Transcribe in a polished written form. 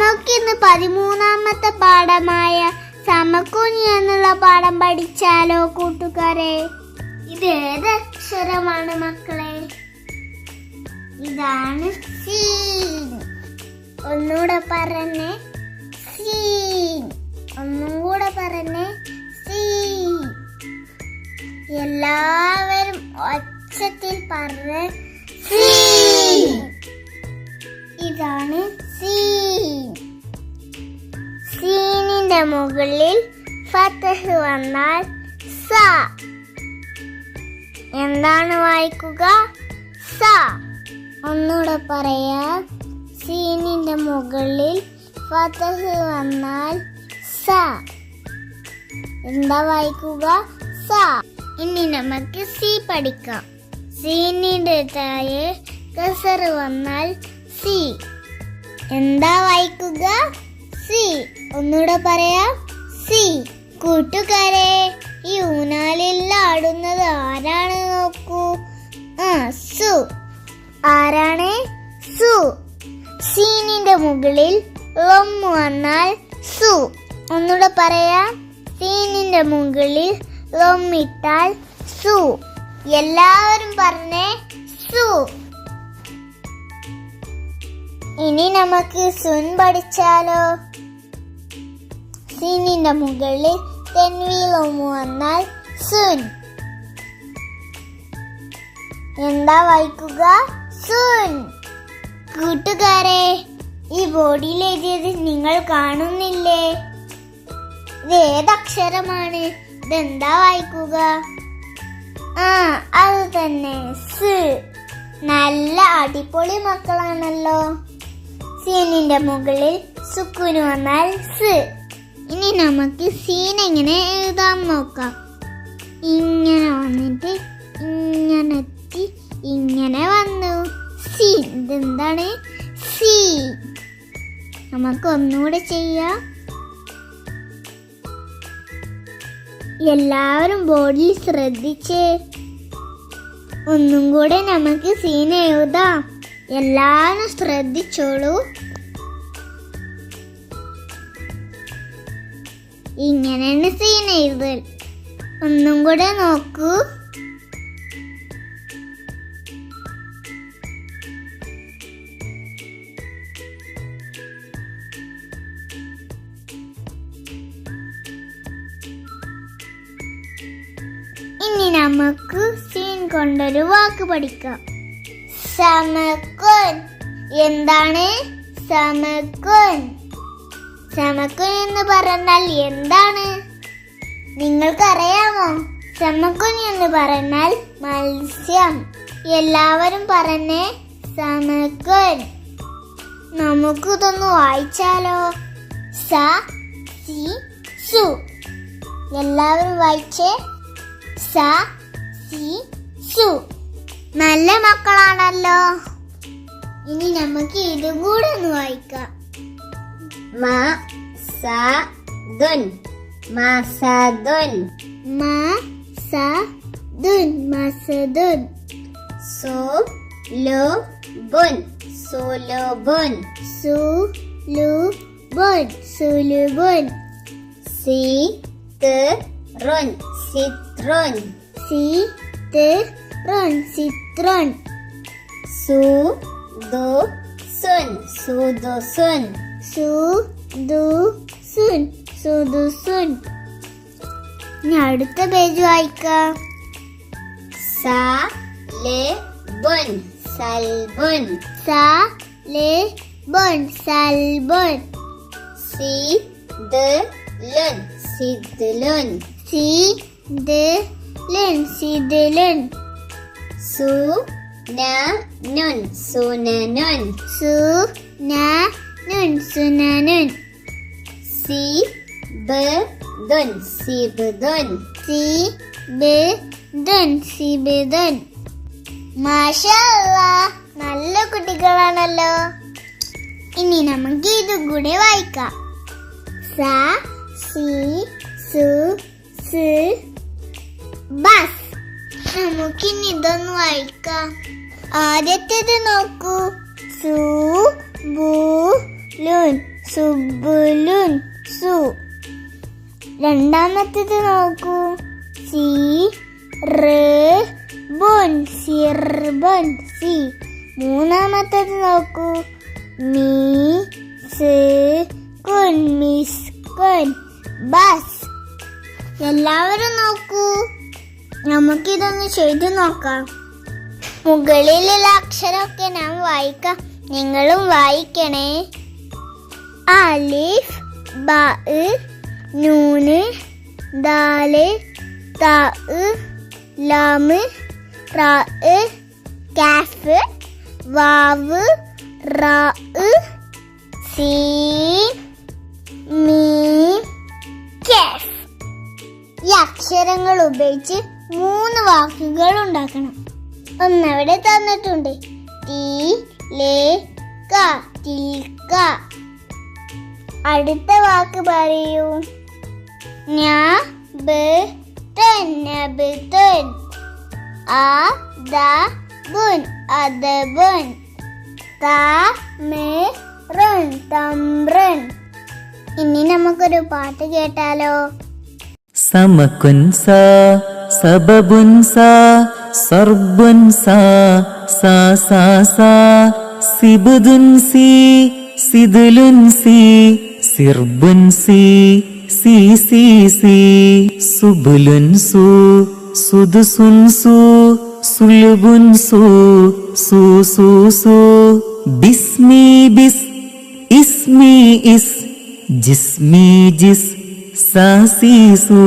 നമുക്കിന്ന് 13ാമത്തെ പാഠമായ സമക്കുഞ്ഞി എന്നുള്ള പാഠം പഠിച്ചാലോ കൂട്ടുകാരെ? ഇത് ഏത് അക്ഷരമാണ് മക്കളെ? ഇതാണ് സീൻ. ഒന്നുകൂടെ പറഞ്ഞേ, സീൻ. ഒന്നും കൂടെ പറഞ്ഞേ, സീൻ. എല്ലാവരും ഒച്ചത്തിൽ പറഞ്ഞേ, സീൻ. ഇതാണ് സീൻ. സീനിന്റെ മുകളിൽ ഫതഹ് വന്നാൽ സ. എന്താണ് വായിക്കുക? സ. ഒന്നുകൂടെ പറയാ, സീനിന്റെ മുകളിൽ ഫതഹ് വന്നാൽ സ. എന്താ വായിക്കുക? സ. ഇനി നമുക്ക് സി പഠിക്കാം. സീനിന്റെ താഴെ കസർ വന്നാൽ സി. എന്താ വായിക്കുക? സി. ഒന്നുകൂടെ പറയാ, സി. കൂട്ടുകാരെ, ഈ ഊനാലിൽ ആടുന്നത് ആരാണ് നോക്കൂ. സു. ആരാണ്? സു. സീനിന്റെ മുകളിൽ ലം വന്നാൽ സു. ഒന്നുകൂടെ പറയാ, സീനിന്റെ മുകളിൽ ലം ഇട്ടാൽ സു. എല്ലാവരും പറഞ്ഞേ, സു. ഇനി നമുക്ക് സുൻ പഠിച്ചാലോ? സീനിന്റെ മുകളിൽ തെൻവീലും വന്നാൽ സുൻ. എന്താ വായിക്കുക? സുൻ. കൂട്ടുകാരെ, ഈ ബോർഡിൽ എഴുതിയത് നിങ്ങൾ കാണുന്നില്ലേ? ഇത് ഏതക്ഷരമാണ്? ഇതെന്താ വായിക്കുക? അത് തന്നെ, സ്. നല്ല അടിപൊളി മക്കളാണല്ലോ. സീനിന്റെ മുകളിൽ സുക്കുന് വന്നാൽ സ്. ഇനി നമുക്ക് സീൻ എങ്ങനെ എഴുതാൻ നോക്കാം. ഇങ്ങനെ വന്നിട്ട് ഇങ്ങനെ എത്തി ഇങ്ങനെ വന്നു സീൻ. ഇതെന്താണ്? സീ. നമുക്ക് ഒന്നുകൂടെ ചെയ്യാം. എല്ലാവരും ബോർഡിൽ ശ്രദ്ധിച്ചേ. ഒന്നും കൂടെ നമുക്ക് സീൻ എഴുതാം. എല്ലാവരും ശ്രദ്ധിച്ചോളൂ. ഇങ്ങനെയാണ് സീൻ എഴുതൽ. ഒന്നും കൂടെ നോക്കൂ. ഇനി നമുക്ക് സീൻ കൊണ്ടൊരു വാക്ക് പഠിക്കാം. സമക്കുൻ. എന്താണ് സമക്കുൻ? സമക്കുൻ എന്ന് പറഞ്ഞാൽ എന്താണ്? നിങ്ങൾക്കറിയാമോ? സമക്കുൻ എന്ന് പറഞ്ഞാൽ മത്സ്യം. എല്ലാവരും പറഞ്ഞേ, സമക്കുൻ. നമുക്കിതൊന്ന് വായിച്ചാലോ? സ, സി, സു. എല്ലാവരും വായിച്ചേ. സ, സി, സു. നല്ല മക്കളാണല്ലോ. ഇനി നമുക്ക് ഇതും കൂടെ ഒന്ന് വായിക്കാം. മസദുൻ. മസദുൻ. മസദുൻ. മസദുൻ. സുലുബുൻ. സുലുബുൻ. സുലുബുൻ. സുലുബുൻ. സിത്റുൻ. സിത്റുൻ. സിത്റുൻ. സിത്റുൻ. സുദുസുൻ. സുദുസുൻ. സുദുസുൻ. സുദുസുൻ. ഇനി അടുത്ത പേജ് വായിക്കാം. സൽബുൻ. സൽബുൻ. സൽബുൻ. സൽബുൻ. സിദ്ലുൻ. സിദ്ലുൻ. സിദ്ലുൻ. സിദ്ലുൻ. സുനനുൻ. സുനനുൻ. സുനനുൻ. സുനനുൻ. സിബ്ദുൻ. സിബ്ദുൻ. സിബ്ദുൻ. സിബ്ദുൻ. മാഷാഅല്ലാഹ്, നല്ല കുട്ടികളാണല്ലോ. ഇനി നമുക്ക് ഇതും കൂടെ വായിക്കാം. സ, സി, സു, സ്, ബസ്. നമുക്കിനി ഇതൊന്ന് വായിക്കാം. ആദ്യത്തേത് നോക്കൂ. സു, ബു, ലുൻ. സുബുലുൻ സു. രണ്ടാമത്തേത് നോക്കൂ. സി ബുൻ സിർബൻ സി. മൂന്നാമത്തേത് നോക്കൂ. മീ കുൻ മിസ്കുൻ ബസ്. എല്ലാവരും നോക്കൂ, നമുക്കിതൊന്ന് ചെയ്തു നോക്കാം. മുകളിലുള്ള അക്ഷരമൊക്കെ ഞാൻ വായിക്കാം, നിങ്ങളും വായിക്കണേ. അലിഫ് ബ നൂന് ദാല് താ ലാമ് റാ കാഫ് വാവ് റാ സീൻ മീം കാഫ്. ഈ അക്ഷരങ്ങൾ ഉപയോഗിച്ച് 3 വാക്കുകൾ ഉണ്ടാക്കണം. ഒന്നവിടെ തന്നിട്ടുണ്ട്. തീ ലേ ക തിൽക. അടുത്ത വാക്ക് പറയൂ. നബ്തൻ അദബുൻ അദബുൻ. തംറൻ. ഇനി നമുക്കൊരു പാട്ട് കേട്ടാലോ? സമകുൻ സാ സബബുൻ സാ സർബുൻ സാ സാ സാ സാ സിബ്ദുൻ സി സിദ്ലുൻ സി സിർബുൻ സി സി സി സി സുബ്ലുൻ സു സുദ്സുൻ സു സുൽബുൻ സു സു സു സു ബിസ്മി ബിസ് ഇസ്മി ഇസ് ജിസ്മി ജിസ് സാ സി സു.